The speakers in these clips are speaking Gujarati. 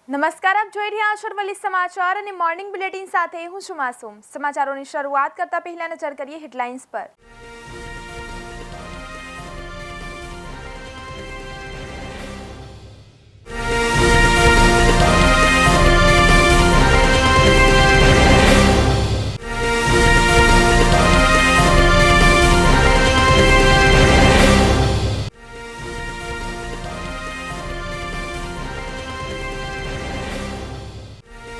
નમસ્કાર, આપ જોઈ રહ્યા છો અરવલ્લી સમાચાર અને મોર્નિંગ બુલેટિન સાથે હું છું માસૂમ। સમાચારોની શરૂઆત કરતા પહેલા નજર કરીએ હેડલાઇન્સ પર।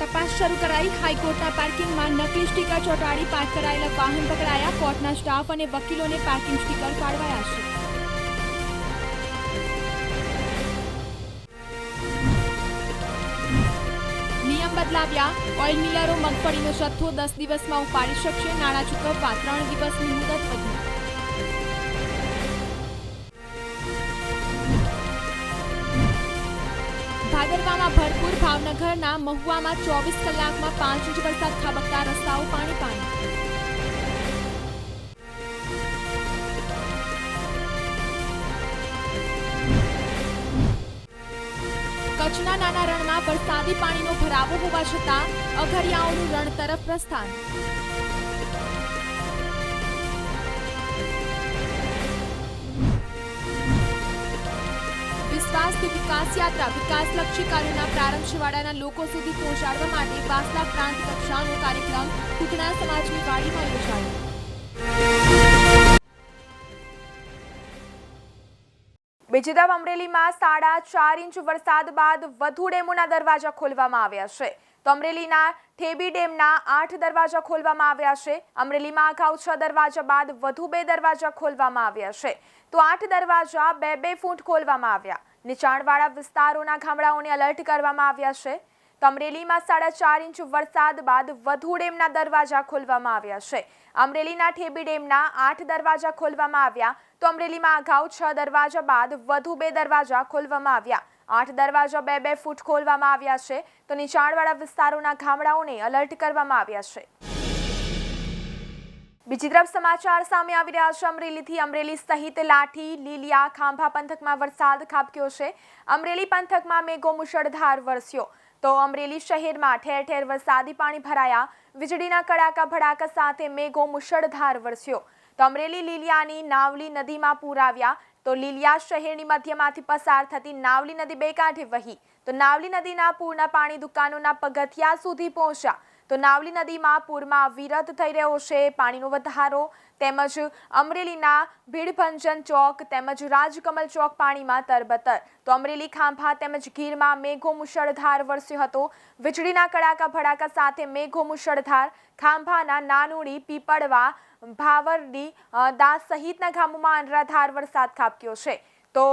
तपास શરૂ કરાઈ। હાઈકોર્ટના પાર્કિંગમાં નકલી સ્ટીકર ચોંટાડી પાર્ક કરાયેલા વાહન પકડાયા। કોર્ટના સ્ટાફ અને વકીલોને પાર્કિંગ સ્ટીકર ફાળવાયા છે। નિયમ બદલાવ્યા। ઓઇલ મિલરો મગફળીનો જથ્થો 10 દિવસમાં ઉપાડી શકશે। નાણાં ચૂકવવા 3 દિવસની મુદત વધી। ભાદરવામાં ભરપૂર। ભાવનગરના મહુવામાં 24 કલાકમાં 5 ઇંચ વરસાદ ખાબકતા રસ્તાઓ પાણી। કચ્છના નાના રણમાં વરસાદી પાણીનો ભરાવો હોવા છતાં અગરિયાઓનું રણ તરફ પ્રસ્થાન। વિશ્વાસથી વિકાસ યાત્રા। વિકાસલક્ષી કાર્યોના પ્રારંભ છેવાડાના લોકો સુધી પહોંચાડવા માટે વાસદા પ્રાંત કક્ષાનો કાર્યક્રમ કુકણા સમાજની વાડીમાં યોજાયો। બીજી તરફ અમરેલીમાં 4.5 ઇંચ વરસાદ બાદ વધુ ડેમોના દરવાજા ખોલવામાં આવ્યા છે। તો અમરેલીના ઠેબી ડેમના 8 દરવાજા ખોલવામાં આવ્યા છે। અમરેલીમાં અગાઉ 6 દરવાજા બાદ વધુ 2 દરવાજા ખોલવામાં આવ્યા છે। તો 8 દરવાજા 2-2 ફૂટ ખોલવામાં આવ્યા। નીચાણવાળા વિસ્તારોના ગામડાઓને એલર્ટ કરવામાં આવ્યા છે। તો અમરેલીમાં 4.5 ઇંચ વરસાદ બાદ વધુ ડેમના દરવાજા ખોલવામાં આવ્યા છે। અમરેલીના ઠેબી ડેમના 8 દરવાજા ખોલવામાં આવ્યા। તો અમરેલીમાં અગાઉ 6 દરવાજા બાદ વધુ 2 દરવાજા ખોલવામાં આવ્યા। 8 દરવાજા 2-2 ફૂટ ખોલવામાં આવ્યા છે। તો નીચાણવાળા વિસ્તારોના ગામડાઓને એલર્ટ કરવામાં આવ્યા છે। બીજી તરફ સમાચાર સામે આવી રહ્યા છે અમરેલીથી। અમરેલી સહિત લાઠી, લીલિયા, ખાંભા પંથકમાં વરસાદ ખાબક્યો છે। અમરેલી પંથકમાં મેઘો મુશળધાર વરસ્યો। તો અમરેલી શહેરમાં ઠેર ઠેર વરસાદી પાણી ભરાયા। વીજળીના કડાકા ભડાકા સાથે મેઘો મુશળધાર વરસ્યો। તો અમરેલી લીલિયાની નાવલી નદીમાં પૂર આવ્યા। તો લીલિયા શહેરની મધ્યમાંથી પસાર થતી નાવલી નદી બે કાંઠે વહી। તો નાવલી નદીના પૂરના પાણી દુકાનોના પગથિયા સુધી પહોંચ્યા। તો નાવલી નદીમાં પૂરમાં વિરત થઈ રહ્યો છે પાણીનો વધારો। તેમજ અમરેલીના ભીડભંજન ચોક તેમજ રાજકમલ ચોક પાણીમાં તરબતર। તો અમરેલી, ખાંભા તેમજ ગીરમાં મેઘો મુશળધાર વરસ્યો હતો। વીજળીના કડાકા ભડાકા સાથે મેઘો મુશળધાર। ખાંભાના નાનુડી, પીપળવા, ભાવરડી, દાસ સહિતના ગામોમાં અનરાધાર વરસાદ ખાબક્યો છે। તો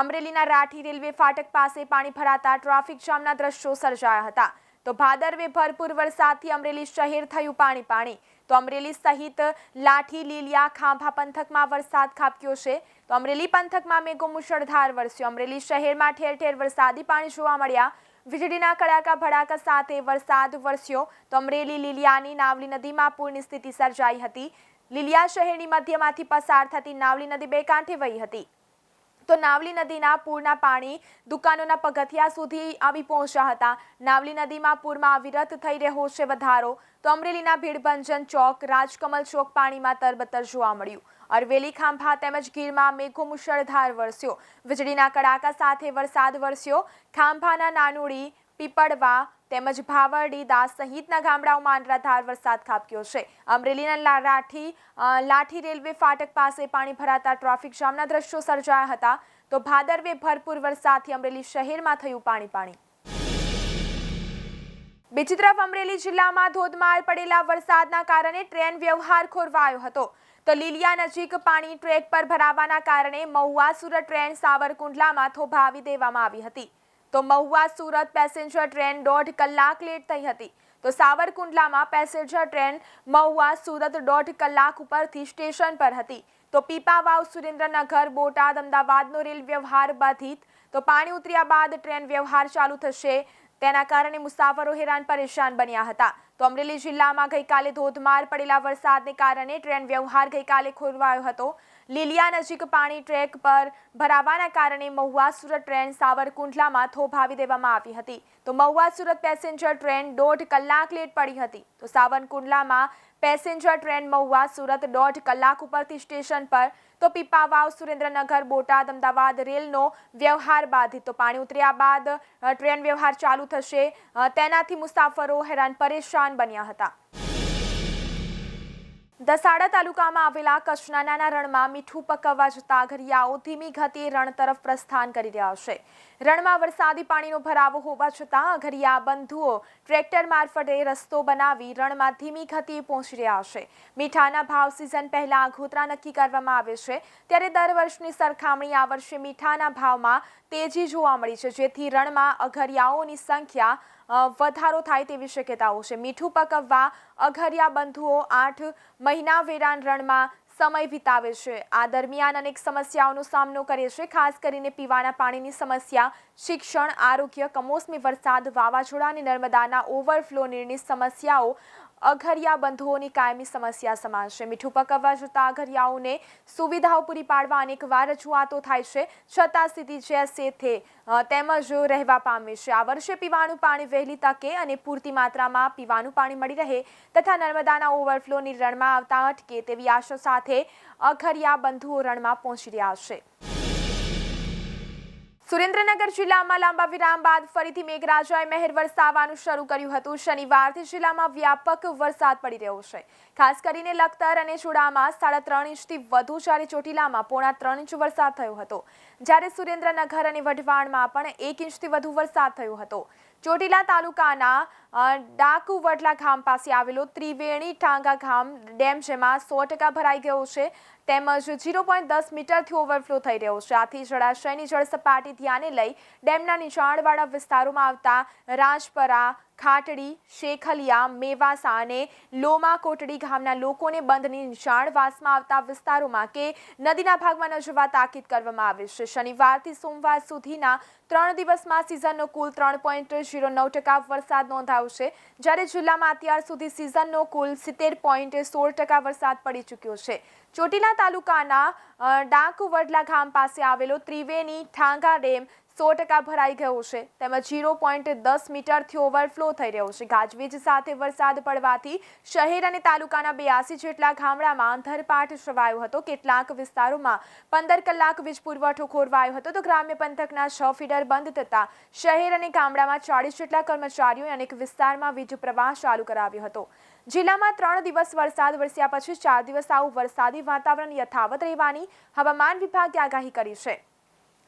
અમરેલીના રાઠી રેલવે ફાટક પાસે પાણી ભરાતા ટ્રાફિક જામના દ્રશ્યો સર્જાયા હતા। તો ભાદરવે ભરપૂર વરસાદથી અમરેલી શહેર થયું પાણી। તો અમરેલી સહિત લાઠી, લીલિયા, ખાંભા પંથકમાં વરસાદ ખાબક્યો છે। તો અમરેલી પંથકમાં મેઘો મુશળધાર વરસ્યો। અમરેલી શહેરમાં ઠેર ઠેર વરસાદી પાણી જોવા મળ્યા। વીજળીના કડાકા ભડાકા સાથે વરસાદ વરસ્યો। તો અમરેલી લીલિયાની નાવલી નદીમાં પૂરની સ્થિતિ સર્જાઈ હતી। લીલિયા શહેરની મધ્યમાંથી પસાર થતી નાવલી નદી બે કાંઠે વહી હતી। તો નાવલી નદીના પૂરના પાણી દુકાનોના પગથિયા સુધી આવી પહોંચ્યા હતા। નાવલી નદીમાં પૂરમાં અવિરત થઈ રહ્યો છે વધારો। તો અમરેલીના ભીડભંજન ચોક, રાજકમલ ચોક પાણીમાં તરબતર જોવા મળ્યું। અરવેલી, ખાંભા તેમજ ગીરમાં મેઘો મુશળધાર વરસ્યો। વીજળીના કડાકા સાથે વરસાદ વરસ્યો। ખાંભાના નાનુડી, પીપળવા તેમજ ભાવરડી, દાસ સહિતના ગામડાઓમાં અનરાધાર વરસાદ ખાબક્યો છે। અમરેલીના લાઠી રેલવે ફાટક પાસે પાણી ભરાતા ટ્રાફિક જામના દ્રશ્યો સર્જાયા હતા। તો ભાદરવે ભરપૂર વરસાદથી અમરેલી શહેરમાં થયું પાણી। બીજી તરફ અમરેલી જિલ્લામાં ધોધમાર પડેલા વરસાદના કારણે ટ્રેન વ્યવહાર ખોરવાયો હતો। તો લીલિયા નજીક પાણી ટ્રેક પર ભરાવાના કારણે મહુવા સુરત ટ્રેન સાવરકુંડલામાં થોભાવી દેવામાં આવી હતી। તો મહુવા સુરત પેસેન્જર ટ્રેન 1.5 કલાક લેટ થઈ હતી। તો સાવરકુંડલામાં પેસેન્જર ટ્રેન મહુવા સુરત 1.5 કલાક ઉપરથી સ્ટેશન પર હતી। તો પીપાવાવ, સુરેન્દ્રનગર, બોટાદ, અમદાવાદનો રેલ વ્યવહાર બાધિત। તો પાણી ઉતર્યા બાદ ટ્રેન વ્યવહાર ચાલુ થશે। તેના કારણે મુસાફરો હેરાન પરેશાન બન્યા હતા। તો અમરેલી જિલ્લામાં ગઈકાલે ધોધમાર પડેલા વરસાદને કારણે ટ્રેન વ્યવહાર ગઈકાલે ખોરવાયો હતો। લીલિયા નજીક પાણી ટ્રેક પર ભરાવાના કારણે મહુવા સુરત ટ્રેન સાવરકુંડલામાં થોભાવી દેવામાં આવી હતી. તો મહુવા સુરત પેસેન્જર ટ્રેન 1.5 કલાક લેટ પડી હતી. તો સાવરકુંડલામાં પેસેન્જર ટ્રેન મહુવા સુરત 1.5 કલાક ઉપરથી સ્ટેશન પર, તો પીપાવાવ સુરેન્દ્રનગર બોટાદ અમદાવાદ રેલનો વ્યવહાર બાધિત. તો પાણી ઉતર્યા બાદ ટ્રેન વ્યવહાર ચાલુ થશે, તેનાથી મુસાફરો હેરાન પરેશાન બન્યા હતા. દસાડા તાલુકામાં આવેલા કચ્છના નાના રણમાં મીઠું પકવવા જતા અઘરિયાઓ ધીમી ગતિએ રણ તરફ પ્રસ્થાન કરી રહ્યા છે. રણમાં વરસાદી પાણીનો ભરાવો હોવા છતાં અઘરિયા બંધુઓ ટ્રેક્ટર મારફતે રસ્તો બનાવી રણમાં ધીમી ગતિએ પહોંચી રહ્યા છે. મીઠાના ભાવ સિઝન પહેલા અઘોતરા નક્કી કરવામાં આવે છે, ત્યારે દર વર્ષની સરખામણી આ વર્ષે મીઠાના ભાવમાં તેજી જોવા મળી છે, જેથી રણમાં અઘરિયાઓની સંખ્યા વધારો થાય તેવી શક્યતાઓ છે. મીઠું પકવવા અઘરિયા બંધુઓ 8 મહિના વેરાન રણમાં સમય વિતાવે છે. આ દરમિયાન અનેક સમસ્યાઓનો સામનો કરે છે, ખાસ કરીને પીવાના પાણીની સમસ્યા, શિક્ષણ, આરોગ્ય, કમોસમી વરસાદ, વાવાઝોડા અને નર્મદાના ઓવરફ્લો નીરની સમસ્યાઓ અઘરિયા બંધુઓની કાયમી સમસ્યા સમાન છે. મીઠું પકવવા જતા અઘરિયાઓને સુવિધાઓ પૂરી પાડવા અનેક વાર રજૂઆતો થાય છે, છતાં સ્થિતિ જૈસે થે તેમજ રહેવા પામે છે. આ વર્ષે પીવાનું પાણી વહેલી તકે અને પૂરતી માત્રામાં પીવાનું પાણી મળી રહે તથા નર્મદાના ઓવરફ્લોની રણમાં આવતા અટકે તેવી આશા સાથે અઘરિયા બંધુઓ રણમાં પહોંચી રહ્યા છે. સુરેન્દ્રનગર જિલ્લામાં લાંબા વિરામ બાદ ફરીથી મેઘરાજાએ મહેર વરસાવવાનું શરૂ કર્યું હતું. શનિવારથી જિલ્લામાં વ્યાપક વરસાદ પડી રહ્યો છે. ખાસ કરીને લખતર અને ચુડામાં 3.5 ઇંચથી વધુ, જ્યારે ચોટીલામાં 3.25 ઇંચ વરસાદ થયો હતો. જ્યારે સુરેન્દ્રનગર અને વઢવાણમાં પણ 1 ઇંચથી વધુ વરસાદ થયો હતો. ચોટીલા તાલુકાના ડાકુ વડલા ગામ પાસે આવેલો ત્રિવેણી ટાંગા ગામ ડેમ જેમાં 100% ભરાઈ ગયો છે, તેમજ 0.10 મીટરથી ઓવરફ્લો થઈ રહ્યો છે. આથી જળાશયની જળ સપાટી ધ્યાને લઈ ડેમના નીચાણવાળા વિસ્તારોમાં આવતા રાજપરા, ખાટડી, શેખલિયા, મેવાસા અને લોમા કોટડી ગામના લોકોને બંધની નીચાણવાસમાં આવતા વિસ્તારોમાં કે નદીના ભાગમાં ન જવા તાકીદ કરવામાં આવી છે. શનિવારથી સોમવાર સુધીના 3 દિવસમાં સિઝનનો કુલ 3.09% વરસાદ નોંધાયો છે, જ્યારે જિલ્લામાં અત્યાર સુધી સિઝનનો કુલ 70.16% વરસાદ પડી ચૂક્યો છે. ચોટીલા તાલુકાના ડાકુ વડલા ગામ પાસે આવેલો ત્રિવેણી ટાંગા ડેમ 100% ભરાઈ ગયો છે, તેમજ 0.10 મીટરથી ઓવરફ્લો થઈ રહ્યો છે. ગાજવીજ સાથે વરસાદ પડવાથી શહેર અને તાલુકાના 82 જેટલા ગામડામાં અંધરપાટ છવાયો હતો. કેટલાક વિસ્તારોમાં 15 કલાક વીજ પુરવઠો ખોરવાયો હતો. તો ગ્રામ્ય પંથકના 6 ફીડર બંધ થતા શહેર અને ગામડામાં 40 જેટલા કર્મચારીઓએ અનેક વિસ્તારમાં વીજ પ્રવાહ ચાલુ કરાવ્યો હતો. જિલ્લામાં 3 દિવસ વરસાદ વરસ્યા પછી 4 દિવસ આવું વરસાદી વાતાવરણ યથાવત રહેવાની હવામાન વિભાગે આગાહી કરી છે,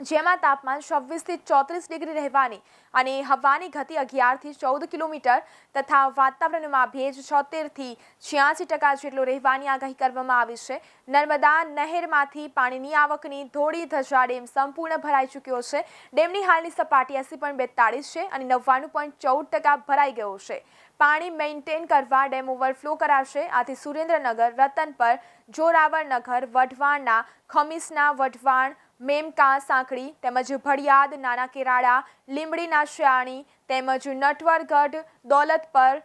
જેમાં તાપમાન 26 થી 34 ડિગ્રી રહેવાની અને હવાની ગતિ 11 થી 14 કિલોમીટર તથા વાતાવરણમાં ભેજ 76 થી 86% જેટલો રહેવાની આગાહી કરવામાં આવી છે. નર્મદા નહેરમાંથી પાણીની આવકની ધોળી ધજા ડેમ સંપૂર્ણ ભરાઈ ચૂક્યો છે. ડેમની હાલની સપાટી 80.42 છે અને 99.14% ભરાઈ ગયો છે. પાણી મેન્ટેન કરવા ડેમ ઓવરફ્લો કરાશે. આથી સુરેન્દ્રનગર, રતનપર, જોરાવરનગર, વઢવાણના ખમીસના વઢવાણ, મેમકા સાંકડી તેમજ ભડિયાદ, નાના કેરાળા, લીંબડીના શિયાણી તેમજ નટવરગઢ, દોલતપર,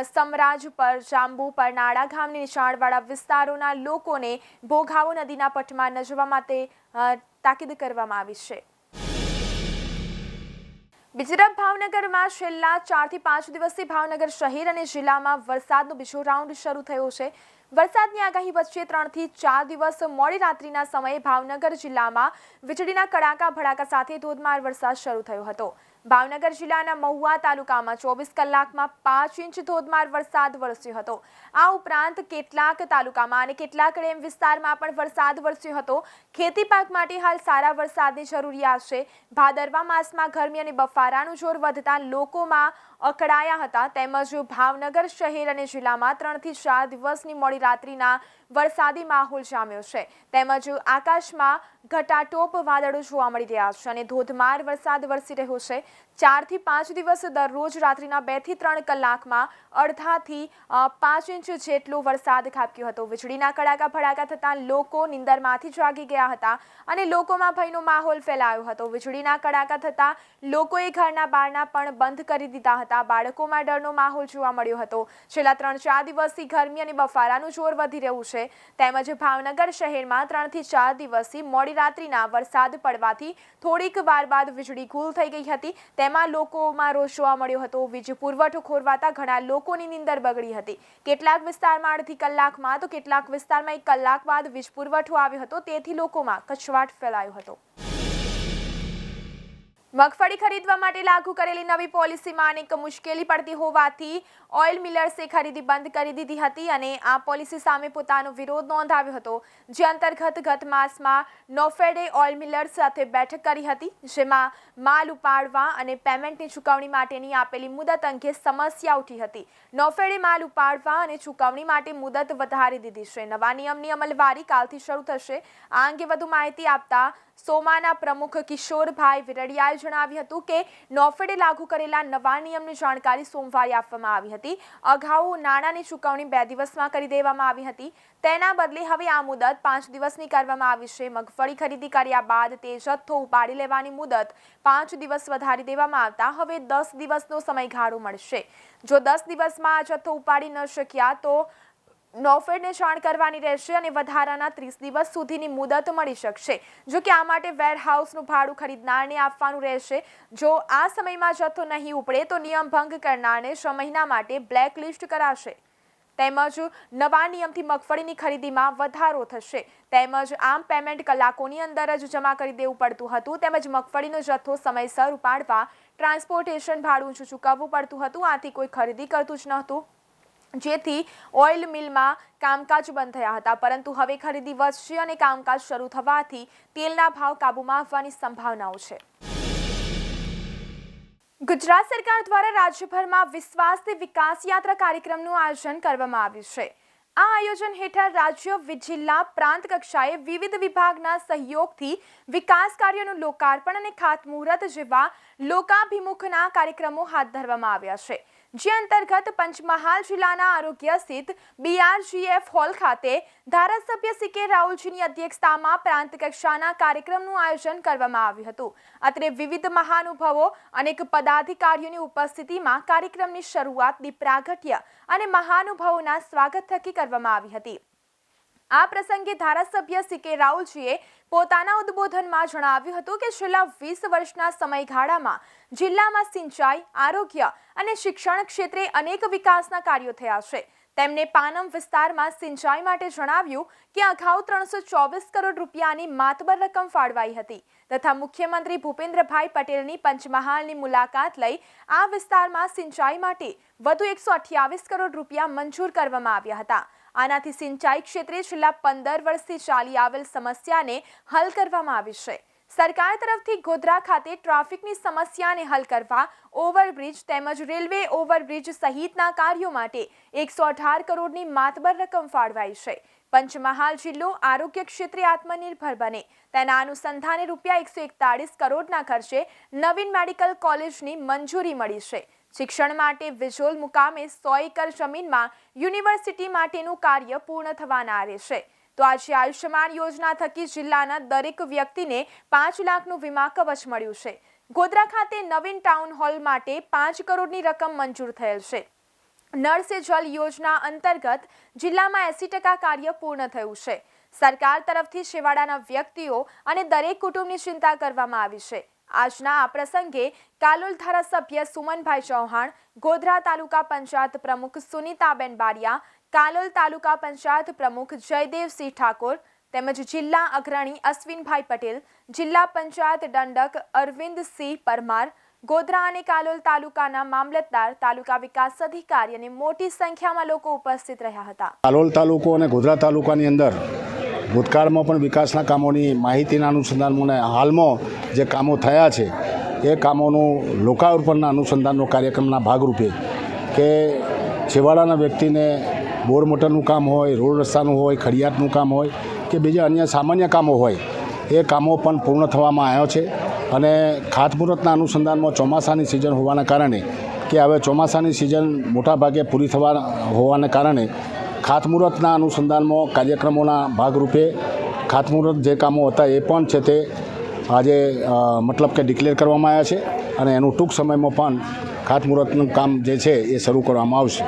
સમરાજપર, જાંબુપર, નાડા ગામની નીચાણવાળા વિસ્તારોના લોકોને ભોગાવો નદીના પટમાં ન જવા માટે તાકીદ કરવામાં આવી છે. બીજી તરફ ભાવનગરમાં છેલ્લા 4 થી 5 દિવસથી ભાવનગર શહેર અને જિલ્લામાં વરસાદનો બીજો રાઉન્ડ શરૂ થયો છે. વરસાદની આગાહી વચ્ચે 3 થી 4 દિવસ મોડી રાત્રિના સમયે ભાવનગર જિલ્લામાં વીજળીના કડાકા ભડાકા સાથે ધોધમાર વરસાદ શરૂ થયો હતો. ભાવનગર જિલ્લાના મહુવા તાલુકામાં 24 કલાકમાં 5 ઇંચ ધોધમાર વરસાદ વરસ્યો હતો. આ ઉપરાંત કેટલાક તાલુકામાં અને કેટલાક ડેમ વિસ્તારમાં પણ વરસાદ વરસ્યો હતો. ખેતી પાક માટે હાલ સારા વરસાદની જરૂરિયાત છે. ભાદરવા માસમાં ગરમી અને બફારાનું જોર વધતા લોકોમાં અકળાયા હતા. તેમજ ભાવનગર શહેર અને જિલ્લામાં 3 થી 4 દિવસની મોડી રાત્રિના વરસાદી માહોલ જામ્યો છે. તેમજ આકાશમાં ઘટાટોપ વાદળો જોવા મળી રહ્યા છે અને ધોધમાર વરસાદ વરસી રહ્યો છે. 4 થી 5 દિવસ દરરોજ રાત્રિના 2 થી 3 કલાકમાં 1.5 થી 5 ઇંચ જેટલો વરસાદ ખાબક્યો હતો. વીજળીના કડાકા ભડાકા થતાં લોકો નિંદરમાંથી જાગી ગયા હતા અને લોકોમાં ભયનો માહોલ ફેલાયો હતો. વીજળીના કડાકા થતાં લોકોએ ઘરના બારણા પણ બંધ કરી દીધા હતા. બાળકોમાં ડરનો માહોલ જોવા મળ્યો હતો. છેલ્લા 3-4 દિવસથી ગરમી અને બફારાનું જોર વધી રહ્યું છે. તેમજ ભાવનગર શહેરમાં 3 થી 4 દિવસથી મોડી રાત્રિના વરસાદ પડવાથી થોડીક વાર બાદ વીજળી ગુલ થઈ ગઈ હતી. તેમાં લોકોમાં રોષ જોવા મળ્યો હતો. વીજ પુરવઠો ખોરવાતા ઘણા લોકોની નીંદર બગડી હતી. કેટલાક વિસ્તારમાં અડધી કલાકમાં તો કેટલાક વિસ્તારમાં 1 કલાક બાદ વીજ પુરવઠો આવ્યો હતો. તેથી લોકોમાં કચવાટ ફેલાયો હતો. મગફળી ખરીદવા માટે લાગુ કરેલી નવી પોલિસીમાં અનેક મુશ્કેલી પડતી હોવાથી ઓઇલ મિલર્સે ખરીદી બંધ કરી દીધી હતી અને આ પોલિસી સામે પોતાનો વિરોધ નોંધાવ્યો હતો. જે અંતર્ગત ગત માસમાં નોફેડે ઓઇલ મિલર્સ સાથે બેઠક કરી હતી, જેમાં માલ ઉપાડવા અને પેમેન્ટની ચૂકવણી માટેની આપેલી મુદત અંગે સમસ્યા ઉઠી હતી. નોફેડે માલ ઉપાડવા અને ચૂકવણી માટે મુદત વધારી દીધી છે. નવા નિયમની અમલવારી કાલથી શરૂ થશે. આ અંગે વધુ માહિતી આપતા સોમાના પ્રમુખ કિશોરભાઈ વિરડિયાએ જણાવ્યું હતું કે નોફેડે લાગુ કરેલા નવા નિયમની જાણકારી સોમવારે આપવામાં આવી હતી. અગાઉ નાણાંની ચૂકવણી 2 દિવસમાં કરી દેવામાં આવી હતી. તેના બદલે હવે આ મુદત 5 દિવસની કરવામાં આવી છે. મગફળી ખરીદી કર્યા બાદ તે જથ્થો ઉપાડી લેવાની મુદત 5 દિવસ વધારી દેવામાં આવતા હવે 10 દિવસનો સમયગાળો મળશે. જો 10 દિવસમાં આ જથ્થો ઉપાડી ન શક્યા તો નોફેડને જાણ કરવાની રહેશે અને વધારાના 30 દિવસ સુધીની મુદત મળી શકશે. જો કે આ માટે વેરહાઉસનું ભાડું ખરીદનારને આપવાનું રહેશે. જો આ સમયમાં જથ્થો નહીં ઉપડે તો નિયમ ભંગ કરનારને 6 મહિના માટે બ્લેકલિસ્ટ કરાશે. તેમજ નવા નિયમથી મગફળીની ખરીદીમાં વધારો થશે. તેમજ આમ પેમેન્ટ કલાકોની અંદર જ જમા કરી દેવું પડતું હતું. તેમજ મગફળીનો જથ્થો સમયસર ઉપાડવા ટ્રાન્સપોર્ટેશન ભાડું ઊંચું ચૂકવવું પડતું હતું. આથી કોઈ ખરીદી કરતું જ નહોતું, જેથી ઓઇલ મિલમાં કામકાજ બંધ થયા હતા. પરંતુ હવે ખરીદી વધશે અને કામકાજ શરૂ થવાથી તેલના ભાવ કાબૂમાં આવવાની સંભાવનાઓ છે. ગુજરાત સરકાર દ્વારા રાજ્યભરમાં વિશ્વાસથી વિકાસ યાત્રા કાર્યક્રમનું આયોજન કરવામાં આવ્યું છે. આ આયોજન હેઠળ રાજ્ય, જિલ્લા, પ્રાંત કક્ષાએ વિવિધ વિભાગના સહયોગથી વિકાસ કાર્યોનું લોકાર્પણ અને ખાતમુહૂર્ત જેવા લોકાભિમુખના કાર્યક્રમો હાથ ધરવામાં આવ્યા છે. જે અંતર્ગત પંચમહાલ જિલ્લાના આરોગ્ય સ્થિત BRGF હોલ ખાતે ધારાસભ્ય CK રાહુલજીની અધ્યક્ષતામાં પ્રાંત કક્ષાના કાર્યક્રમનું આયોજન કરવામાં આવ્યું હતું. અત્રે વિવિધ મહાનુભાવો અનેક પદાધિકારીઓની ઉપસ્થિતિમાં કાર્યક્રમની શરૂઆત દીપ પ્રાગટ્ય અને મહાનુભાવોના સ્વાગત થકી કરવામાં આવી હતી. આ પ્રસંગે ધારાસભ્ય CK રાહુલજીએ પોતાના ઉદ્બોધનમાં જણાવ્યું હતું કે છેલ્લા 20 વર્ષના સમયગાળામાં જિલ્લામાં સિંચાઈ, આરોગ્ય અને શિક્ષણ ક્ષેત્રે અનેક વિકાસના કાર્યો થયા છે. તેમણે પાનમ વિસ્તારમાં સિંચાઈ માટે જણાવ્યું કે અગાઉ 324 કરોડ રૂપિયાની માતબર રકમ ફાળવાઈ હતી તથા મુખ્યમંત્રી ભૂપેન્દ્રભાઈ પટેલની પંચમહાલની મુલાકાત લઈ આ વિસ્તારમાં સિંચાઈ માટે વધુ 128 કરોડ રૂપિયા મંજૂર કરવામાં આવ્યા હતા. આનાથી સિંચાઈ ક્ષેત્રે છેલ્લા 15 વર્ષથી ચાલી આવેલ સમસ્યાને હલ કરવામાં આવી છે. સરકાર તરફથી ગોધરા ખાતે ટ્રાફિકની સમસ્યાને હલ કરવા ઓવરબ્રિજ તેમજ રેલવે ઓવરબ્રિજ સહિતના કાર્યો માટે 118 કરોડની માતબર રકમ ફાળવાઈ છે. પંચમહાલ જિલ્લો આરોગ્ય ક્ષેત્રે આત્મનિર્ભર બને તેના અનુસંધાને રૂપિયા 141 કરોડના ખર્ચે નવીન મેડિકલ કોલેજની મંજૂરી મળી છે. શિક્ષણ માટે વિજોલ મુકામે 100 એકર જમીનમાં યુનિવર્સિટી માટેનું કાર્ય પૂર્ણ થવાના રહેશે. તો આજે આયુષ્યમાન યોજના થકી જિલ્લાના દરેક વ્યક્તિને 5 લાખનું વીમા કવચ મળ્યું છે. ગોધરા ખાતે નવીન ટાઉન હોલ માટે 5 કરોડની રકમ મંજૂર થયેલ છે. નળ સે જલ યોજના અંતર્ગત જિલ્લામાં 80% કાર્ય પૂર્ણ થયું છે. સરકાર તરફથી છેવાડાના વ્યક્તિઓ અને દરેક કુટુંબની ચિંતા કરવામાં આવી છે. આજના આ પ્રસંગે કાલોલ ધારાસભ્ય સુમનભાઈ ચૌહાણ, ગોધરા તાલુકા પંચાયત પ્રમુખ સુનીતાબેન બારિયા, કાલોલ તાલુકા પંચાયત પ્રમુખ જયદેવસિંહ ઠાકોર તેમજ જિલ્લા અગ્રણી અશ્વિનભાઈ પટેલ, જિલ્લા પંચાયત દંડક અરવિંદસિંહ પરમાર, ગોધરા અને કાલોલ તાલુકાના મામલતદાર, તાલુકા વિકાસ અધિકારી અને મોટી સંખ્યામાં લોકો ઉપસ્થિત રહ્યા હતા. કાલોલ તાલુકો અને ગોધરા તાલુકાની અંદર ભૂતકાળમાં પણ વિકાસના કામોની માહિતીના અનુસંધાનમાં હાલમાં જે કામો થયા છે એ કામોનું લોકાર્પણના અનુસંધાનનો કાર્યક્રમના ભાગરૂપે કે છેવાડાના વ્યક્તિને બોર મોટરનું કામ હોય, રોડ રસ્તાનું હોય, ખડિયાતનું કામ હોય કે બીજા અન્ય સામાન્ય કામો હોય એ કામો પણ પૂર્ણ થવામાં આવ્યો છે અને ખાતમુહૂર્તના અનુસંધાનમાં ચોમાસાની સિઝન હોવાના કારણે કે હવે ચોમાસાની સિઝન મોટાભાગે પૂરી થવા હોવાને કારણે ખાતમુહૂર્તના અનુસંધાનમાં કાર્યક્રમોના ભાગરૂપે ખાતમુહૂર્ત જે કામો હતા એ પણ છે તે આજે મતલબ કે ડિક્લેર કરવામાં આવ્યા છે અને એનું ટૂંક સમયમાં પણ ખાતમુહૂર્તનું કામ જે છે એ શરૂ કરવામાં આવશે.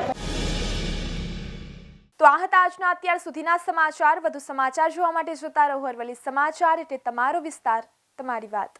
તો આ હતા આજના અત્યાર સુધીના સમાચાર. વધુ સમાચાર જોવા માટે જોતા રહો અરવલ્લી સમાચાર, એટલે તમારો વિસ્તાર, તમારી વાત.